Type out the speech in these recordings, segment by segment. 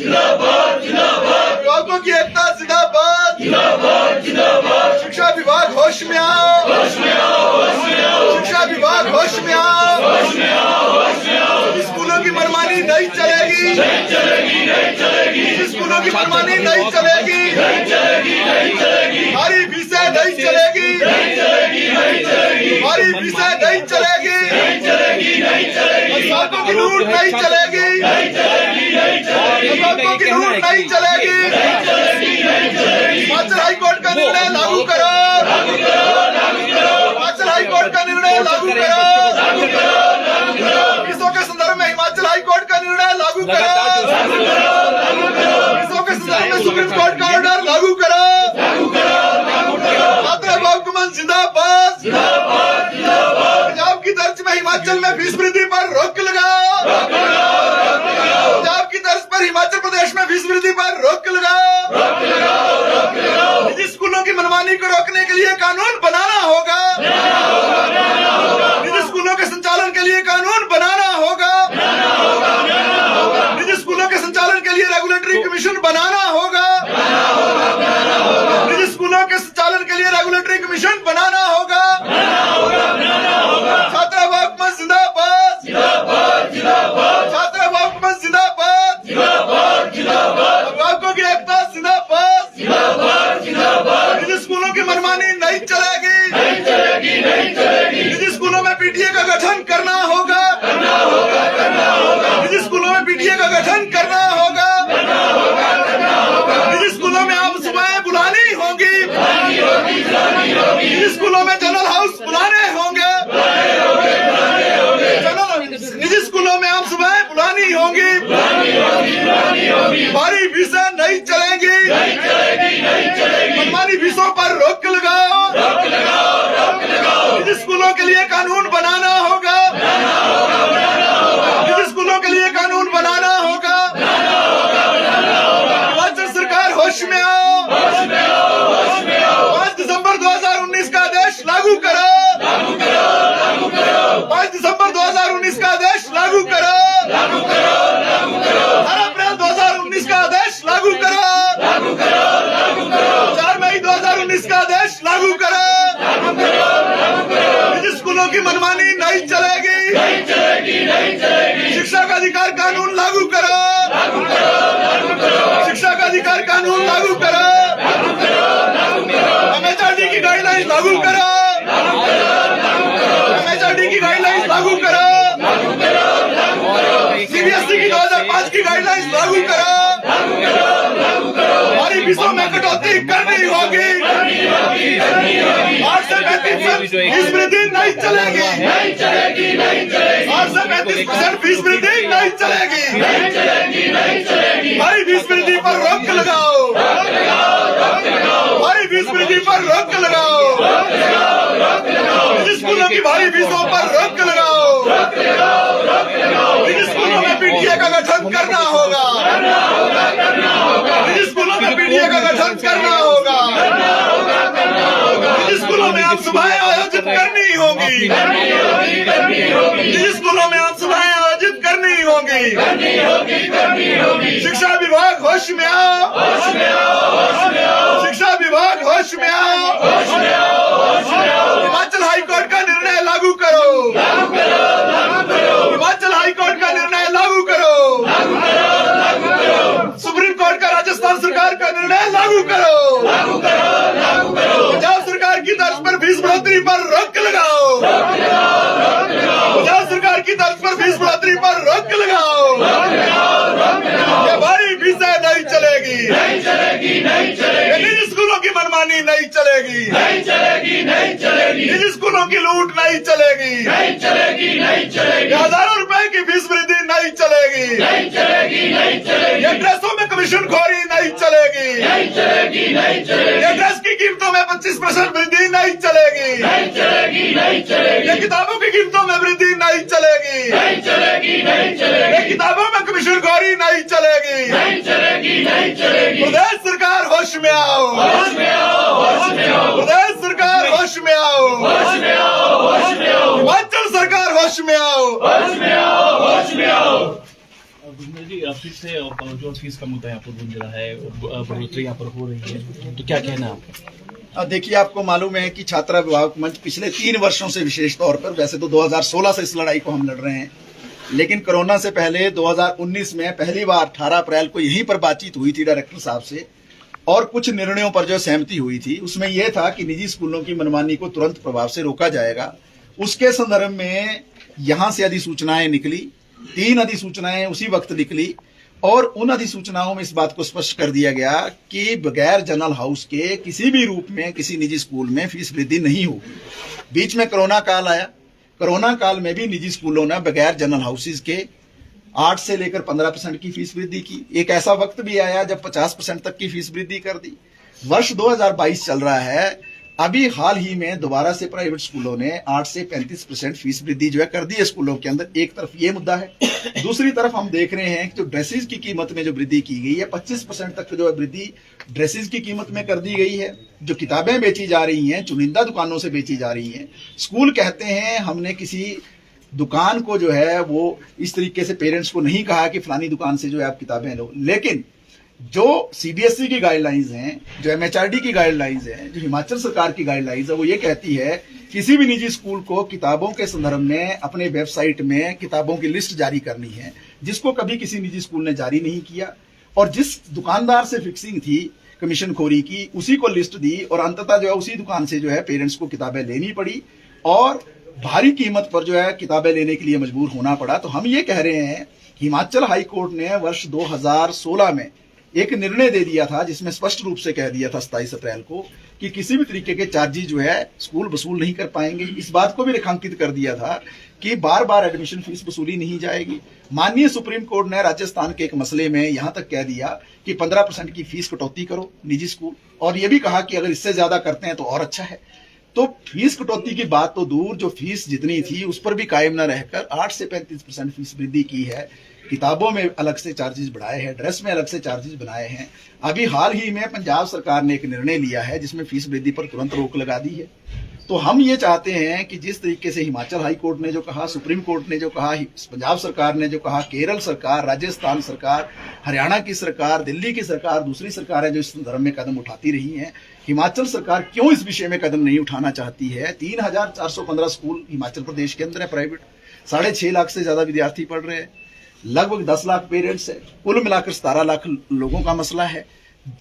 अभिभावकों की एकता जिंदाबाद। शिक्षा विभाग होश में आओ। शिक्षा विभाग होश में आओ। स्कूलों की मनमानी नहीं चलेगी। स्कूलों की मनमानी नहीं चलेगी। हमारी फीसें नहीं चलेगी। हमारी फीसें नहीं चलेगी। अभिभावकों की लूट नहीं चलेगी। अभिभावकों की लूट नहीं चलेगी। हिमाचल हाईकोर्ट का निर्णय लागू करो। हिमाचल हाईकोर्ट का निर्णय लागू करो। फीसों के संदर्भ में हिमाचल हाईकोर्ट का निर्णय लागू करो। फीसों के संदर्भ में सुप्रीम कोर्ट का ऑर्डर लागू करो। छात्र अभिभावक जिंदाबाद। पंजाब की तर्ज में हिमाचल में फीस वृद्धि पर रोक लगाओ। पंजाब की तर्ज पर हिमाचल प्रदेश में फीस वृद्धि पर रोक लगाओ। निजी स्कूलों की मनमानी को रोकने के लिए कानून बनाना होगा। निजी स्कूलों के संचालन के लिए कानून बनाना होगा। निजी स्कूलों के संचालन के लिए रेगुलेटरी कमीशन बनाना होगा। निजी स्कूलों के संचालन के लिए रेगुलेटरी कमीशन बनाना होगा। छात्र अभिभावक जिंदाबाद। छात्र अभिभावक जिंदाबाद। अभिभावकों की एकता जिंदाबाद। निजी स्कूलों की मनमानी नहीं चलेगी। निजी स्कूलों में पीटीए का गठन करना होगा। निजी स्कूलों में पीटीए का गठन करना होगा। निजी स्कूलों में आम सभाएं बुलानी होंगी। निजी स्कूलों में जनरल हाउस बुलाने होंगे। निजी स्कूलों में आम सभाएं बुलानी होंगी। भारी फीसें नहीं चलेंगी। मनमानी फीसों पर रोक लगाओ। निजी स्कूलों के लिए कानून बनाना होगा। निजी स्कूलों के लिए कानून बनाना होगा। हिमाचल सरकार होश में आओ। 5 दिसंबर 2019 का आदेश लागू करो। 5 दिसंबर 2019 का आदेश लागू करो। 18 अप्रैल 2019 का आदेश लागू करो। 4 मई 2019 का आदेश लागू करो। निजी स्कूलों की मनमानी नहीं चलेगी। शिक्षा का अधिकार कानून लागू करो। शिक्षा का अधिकार कानून लागू करो। एमएचआरडी की गाइडलाइंस लागू करो। एमएचआरडी की गाइडलाइंस लागू करो। सीबीएसई की 2005 की गाइडलाइंस लागू करो। हमारी फीसों में कटौती करनी होगी। 8 से 35% फीस वृद्धि नहीं चलेगी। 8 से 35% फीस वृद्धि नहीं चलेगी। भारी फीस वृद्धि पर रोक लगाओ। भारी फीस वृद्धि पर रोक लगाओ। निजी स्कूलों की भारी फीसों पर रोक लगाओ। निजी स्कूलों में पीटीए का गठन करना होगा। निजी स्कूलों में पीटीए का गठन करना होगा। निजी स्कूलों में आम सभाएं आयोजित करनी होगी। निजी स्कूलों में आम सभाएं आयोजित करनी होगी। शिक्षा विभाग होश में आओ। शिक्षा विभाग होश में आओ। हिमाचल हाईकोर्ट का निर्णय लागू करो। हिमाचल हाईकोर्ट का निर्णय लागू करो। सुप्रीम कोर्ट का राजस्थान सरकार का निर्णय लागू करो। पंजाब सरकार की तर्ज पर फीस बढ़ोतरी पर रोक लगाओ। पंजाब सरकार की तर्ज पर फीस बढ़ोतरी पर रोक लगाओ। ये भारी फीसें नहीं चलेगी। निजी स्कूलों की मनमानी नहीं चलेगी। निजी स्कूलों की लूट नहीं चलेगी। हजारों रुपए की फीस वृद्धि नहीं चलेगी। ये ड्रेसों में कमीशन खोरी नहीं चलेगी। ये ड्रेस की कीमतों में 25% वृद्धि नहीं चलेगी। ये किताबों की कीमतों में वृद्धि नहीं चलेगी। ये किताबों में कमीशन खोरी नहीं चलेगी। प्रदेश सरकार होश में आओ। प्रदेश सरकार होश में आओ। हिमाचल सरकार होश में आओ। जी आप फिर से जो फीस का मुद्दा यहाँ पर गूंज रहा है, बढ़ोतरी यहाँ पर हो रही है, तो क्या कहना है आपका? देखिए, आपको मालूम है कि छात्र अभिभावक मंच पिछले 3 वर्षों से विशेष तौर पर, वैसे तो 2016 से इस लड़ाई को हम लड़ रहे हैं, लेकिन कोरोना से पहले 2019 में पहली बार 18 अप्रैल को यहीं पर बातचीत हुई थी डायरेक्टर साहब से, और कुछ निर्णयों पर जो सहमति हुई थी उसमें यह था कि निजी स्कूलों की मनमानी को तुरंत प्रभाव से रोका जाएगा। उसके संदर्भ में यहां से अधिसूचनाएं निकली, 3 अधिसूचनाएं उसी वक्त निकली, और उन अधिसूचनाओं में इस बात को स्पष्ट कर दिया गया कि बगैर जनरल हाउस के किसी भी रूप में किसी निजी स्कूल में फीस वृद्धि नहीं होगी। बीच में कोरोना काल आया, कोरोना काल में भी निजी स्कूलों ने बगैर जनरल हाउसेज के 8 से लेकर 15% की फीस वृद्धि की। एक ऐसा वक्त भी आया जब 50% तक की फीस वृद्धि कर दी। वर्ष 2022 चल रहा है, अभी हाल ही में दोबारा से प्राइवेट स्कूलों ने 8 से 35% फीस वृद्धि जो है कर दी है स्कूलों के अंदर। एक तरफ ये मुद्दा है, दूसरी तरफ हम देख रहे हैं कि जो ड्रेसेज की कीमत में जो वृद्धि की गई है, 25% तक जो है वृद्धि ड्रेसेज की कीमत में कर दी गई है। जो किताबें बेची जा रही हैं चुनिंदा दुकानों से बेची जा रही हैं। स्कूल कहते हैं हमने किसी दुकान को जो है वो इस तरीके से पेरेंट्स को नहीं कहा कि फलानी दुकान से जो है आप किताबें लो, लेकिन जो सीबीएसई की गाइडलाइंस हैं, जो एमएचआरडी की गाइडलाइंस हैं, जो हिमाचल सरकार की गाइडलाइंस है, वो ये कहती है किसी भी निजी स्कूल को किताबों के संदर्भ में अपने वेबसाइट में किताबों की लिस्ट जारी करनी है, जिसको कभी किसी निजी स्कूल ने जारी नहीं किया। और जिस दुकानदार से फिक्सिंग थी कमीशनखोरी की, उसी को लिस्ट दी और अंततः जो है उसी दुकान से जो है पेरेंट्स को किताबें लेनी पड़ी और भारी कीमत पर जो है किताबें लेने के लिए मजबूर होना पड़ा। तो हम ये कह रहे हैं, हिमाचल हाई कोर्ट ने वर्ष 2016 में एक निर्णय दे दिया था जिसमें स्पष्ट रूप से कह दिया था 27 अप्रैल को कि किसी भी तरीके के चार्जेस जो है स्कूल वसूल नहीं कर पाएंगे। इस बात को भी रेखांकित कर दिया था कि बार बार एडमिशन फीस वसूली नहीं जाएगी। माननीय सुप्रीम कोर्ट ने राजस्थान के एक मसले में यहां तक कह दिया कि 15% की फीस कटौती करो निजी स्कूल, और यह भी कहा कि अगर इससे ज्यादा करते हैं तो और अच्छा है। तो फीस कटौती की बात तो दूर, जो फीस जितनी थी उस पर भी कायम न रहकर 8 से 35% फीस वृद्धि की है। किताबों में अलग से चार्जेस बढ़ाए हैं, ड्रेस में अलग से चार्जेस बनाए हैं। अभी हाल ही में पंजाब सरकार ने एक निर्णय लिया है जिसमें फीस वृद्धि पर तुरंत रोक लगा दी है। तो हम ये चाहते हैं कि जिस तरीके से हिमाचल हाई कोर्ट ने जो कहा, सुप्रीम कोर्ट ने जो कहा, पंजाब सरकार ने जो कहा, केरल सरकार, राजस्थान सरकार, हरियाणा की सरकार, दिल्ली की सरकार, दूसरी सरकार है जो इस संदर्भ में कदम उठाती रही हैं, हिमाचल सरकार क्यों इस विषय में कदम नहीं उठाना चाहती है? 3415 स्कूल हिमाचल प्रदेश के अंदर है प्राइवेट, 6.5 लाख से ज्यादा विद्यार्थी पढ़ रहे हैं, लगभग 10 लाख पेरेंट्स है, कुल मिलाकर 17 लाख लोगों का मसला है।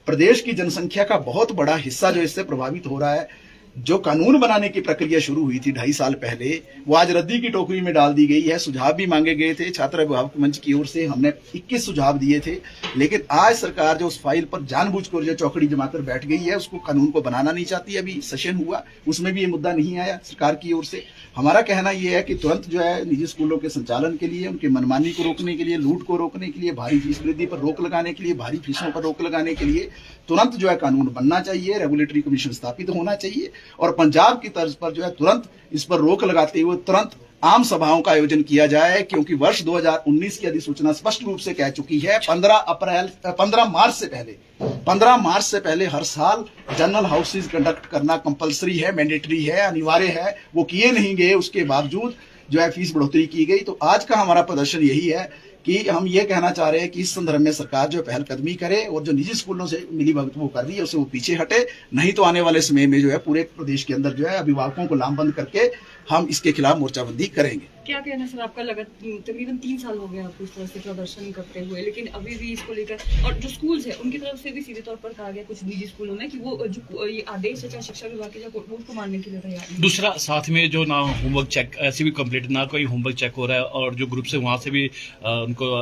प्रदेश की जनसंख्या का बहुत बड़ा हिस्सा जो इससे प्रभावित हो रहा है। जो कानून बनाने की प्रक्रिया शुरू हुई थी 2.5 साल पहले, वो आज रद्दी की टोकरी में डाल दी गई है। सुझाव भी मांगे गए थे छात्र अभिभावक मंच की ओर से, हमने 21 सुझाव दिए थे, लेकिन आज सरकार जो उस फाइल पर जानबूझकर जो चौकड़ी जमाकर बैठ गई है, उसको कानून को बनाना नहीं चाहती। अभी सेशन हुआ, उसमें भी ये मुद्दा नहीं आया सरकार की ओर से। हमारा कहना यह है कि तुरंत जो है निजी स्कूलों के संचालन के लिए, उनके मनमानी को रोकने के लिए, लूट को रोकने के लिए, भारी फीस वृद्धि पर रोक लगाने के लिए, भारी फीसों पर रोक लगाने के लिए तुरंत जो है कानून बनना चाहिए, रेगुलेटरी कमीशन स्थापित होना चाहिए, और पंजाब की तर्ज पर जो है तुरंत इस पर रोक लगाते हुए तुरंत आम सभाओं का आयोजन किया जाए। क्योंकि वर्ष 2019 की अधिसूचना स्पष्ट रूप से कह चुकी है 15 मार्च से पहले हर साल जनरल हाउसेज कंडक्ट करना कंपलसरी है, मैंडेटरी है, अनिवार्य है। वो किए नहीं गए, उसके बावजूद जो है फीस बढ़ोतरी की गई। तो आज का हमारा प्रदर्शन यही है कि हम ये कहना चाह रहे हैं कि इस संदर्भ में सरकार जो पहलकदमी करे और जो निजी स्कूलों से मिली भगत वो कर रही है उसे वो पीछे हटे, नहीं तो आने वाले समय में जो है पूरे प्रदेश के अंदर जो है अभिभावकों को लामबंद करके हम इसके खिलाफ मोर्चाबंदी करेंगे। क्या कहना सर आपका? तकरीबन 3 साल हो गए आपको इस तरह से प्रदर्शन करते हुए, लेकिन अभी भी इसको लेकर, और जो स्कूल्स है उनकी तरफ से भी सीधे तौर पर कहा गया कुछ निजी स्कूलों में कि वो जो ये आदेश है चाहे शिक्षा विभाग के वो उसको मानने के लिए तैयार नहीं। दूसरा, साथ में जो ना होमवर्क चेक, ऐसी भी कंप्लीट ना कोई होमवर्क चेक हो रहा है, और जो ग्रुप से वहां से भी उनको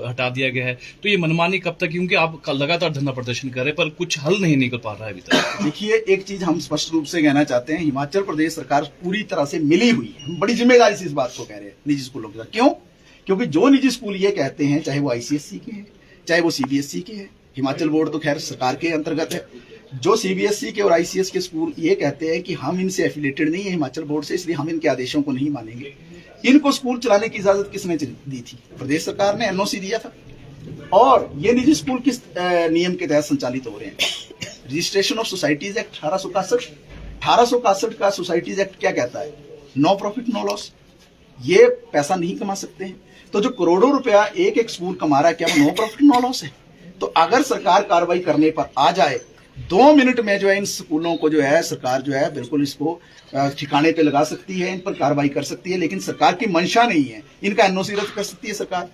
हटा दिया गया है। तो ये मनमानी कब तक? क्योंकि आप लगातार धरना प्रदर्शन कर रहे हैं पर कुछ हल नहीं निकल पा रहा है अभी तक। देखिए, एक चीज हम स्पष्ट रूप से कहना चाहते हैं, हिमाचल प्रदेश सरकार पूरी तरह से मिली हुई है। हम बड़ी जिम्मेदारी से इस बात को कह रहे हैं निजी स्कूलों के साथ। क्यों? क्योंकि जो निजी स्कूल ये कहते हैं, चाहे वो आईसीएसई के हैं, चाहे वो सीबीएसई के हैं, हिमाचल बोर्ड तो खैर सरकार के अंतर्गत है, जो सीबीएसई के और आईसीएस के स्कूल ये कहते हैं कि हम इनसे एफिलेटेड नहीं है हिमाचल बोर्ड से, इसलिए हम इनके आदेशों को नहीं मानेंगे। इनको स्कूल चलाने की इजाजत किसने दी थी? प्रदेश सरकार ने एनओसी दिया था। और ये निजी स्कूल किस नियम के तहत संचालित हो रहे हैं? रजिस्ट्रेशन ऑफ सोसाइटीज एक्ट 1861 का सोसाइटीज एक्ट क्या कहता है? No profit no loss. ये पैसा नहीं कमा सकते हैं। तो जो करोड़ों रुपया एक एक स्कूल कमा रहा है, क्या वो नो प्रॉफिट नो लॉस है? तो अगर सरकार कार्रवाई करने पर आ जाए 2 मिनट में जो है इन स्कूलों को जो है सरकार जो है बिल्कुल इसको ठिकाने पे लगा सकती है, इन पर कार्रवाई कर सकती है। लेकिन सरकार की मंशा नहीं है, इनका एनओसी रद्द कर सकती है सरकार,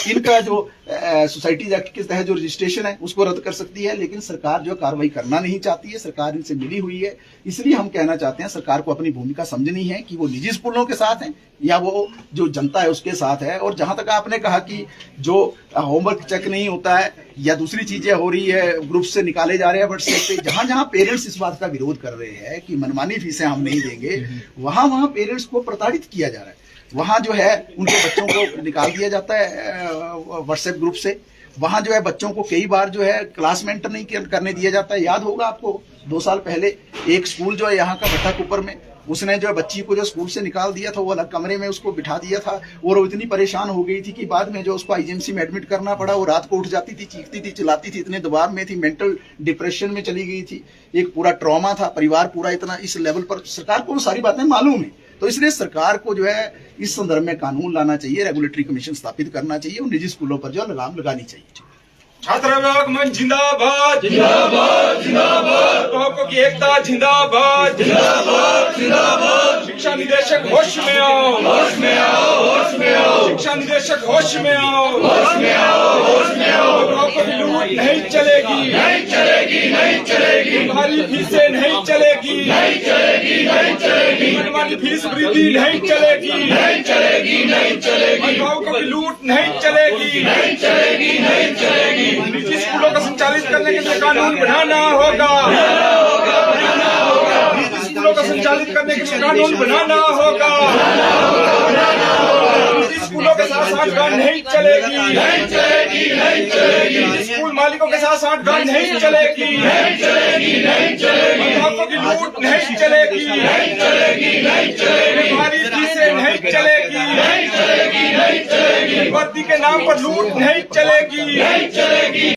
इनका जो सोसाइटीज एक्ट के तहत जो रजिस्ट्रेशन है उसको रद्द कर सकती है। लेकिन सरकार जो कार्रवाई करना नहीं चाहती है, सरकार इनसे मिली हुई है। इसलिए हम कहना चाहते हैं सरकार को अपनी भूमिका समझनी है कि वो निजी स्कूलों के साथ है या वो जो जनता है उसके साथ है। और जहां तक आपने कहा कि जो होमवर्क चेक नहीं होता है या दूसरी चीजें हो रही है, ग्रुप से निकाले जा रहे हैं व्हाट्सएप पे, जहां जहां पेरेंट्स इस बात का विरोध कर रहे हैं कि मनमानी फीसें हम नहीं देंगे, वहां पेरेंट्स को प्रताड़ित किया जा रहा है। वहां जो है उनके बच्चों को निकाल दिया जाता है व्हाट्सएप ग्रुप से। वहां जो है बच्चों को कई बार जो है क्लास में एंटर नहीं करने दिया जाता है। याद होगा आपको 2 साल पहले एक स्कूल जो है यहाँ का भट्टा कुपर में, उसने जो बच्ची को जो स्कूल से निकाल दिया था, वो अलग कमरे में उसको बिठा दिया था और वो इतनी परेशान हो गई थी कि बाद में जो उसको आईजीएमसी में एडमिट करना पड़ा। वो रात को उठ जाती थी, चीखती थी, चिल्लाती थी, इतने दबाव में थी, मेंटल डिप्रेशन में चली गई थी। एक पूरा ट्रॉमा था, परिवार पूरा इतना इस लेवल पर, सरकार को सारी बातें मालूम है। तो इसलिए सरकार को जो है इस संदर्भ में कानून लाना चाहिए, रेगुलेटरी कमीशन स्थापित करना चाहिए और निजी स्कूलों पर जो लगाम लगानी चाहिए। छात्र विभाग जिंदाबाद जिंदाबाद जिंदाबाद, अभिभावकों की एकता जिंदाबाद जिंदाबाद जिंदाबाद। शिक्षा निदेशक होश में आओ, होश में आओ, होश में आओ। शिक्षा निदेशक होश में आओ, होश में आओ, होश में आओ। अभिभावकों की लूट नहीं चलेगी, नहीं चलेगी, नहीं चलेगी। भारी फीसें नहीं चलेगी, नहीं चलेगी, नहीं चलेगी। मनमानी फीस वृद्धि नहीं चलेगी, नहीं चलेगी, नहीं चलेगी। अभिभावकों की लूट नहीं चलेगी, नहीं चलेगी, नहीं चलेगी। निजी स्कूलों को संचालित करने के लिए कानून बनाना होगा, निजी स्कूलों को संचालित करने के लिए कानून बनाना होगा। निजी स्कूलों के साथ साठगांठ नहीं चलेगी, नहीं चलेगी, नहीं चलेगी। निजी स्कूल मालिकों के साथ साठगांठ नहीं चलेगी, नहीं चलेगी, नहीं चलेगी। अभिभावकों की लूट नहीं चलेगी, नहीं चलेगी, नहीं चलेगी। भारी फीसें नहीं चलेगी, नहीं चलेगी, नहीं चलेगी। वर्दी के नाम पर लूट नहीं चलेगी, नहीं चलेगी।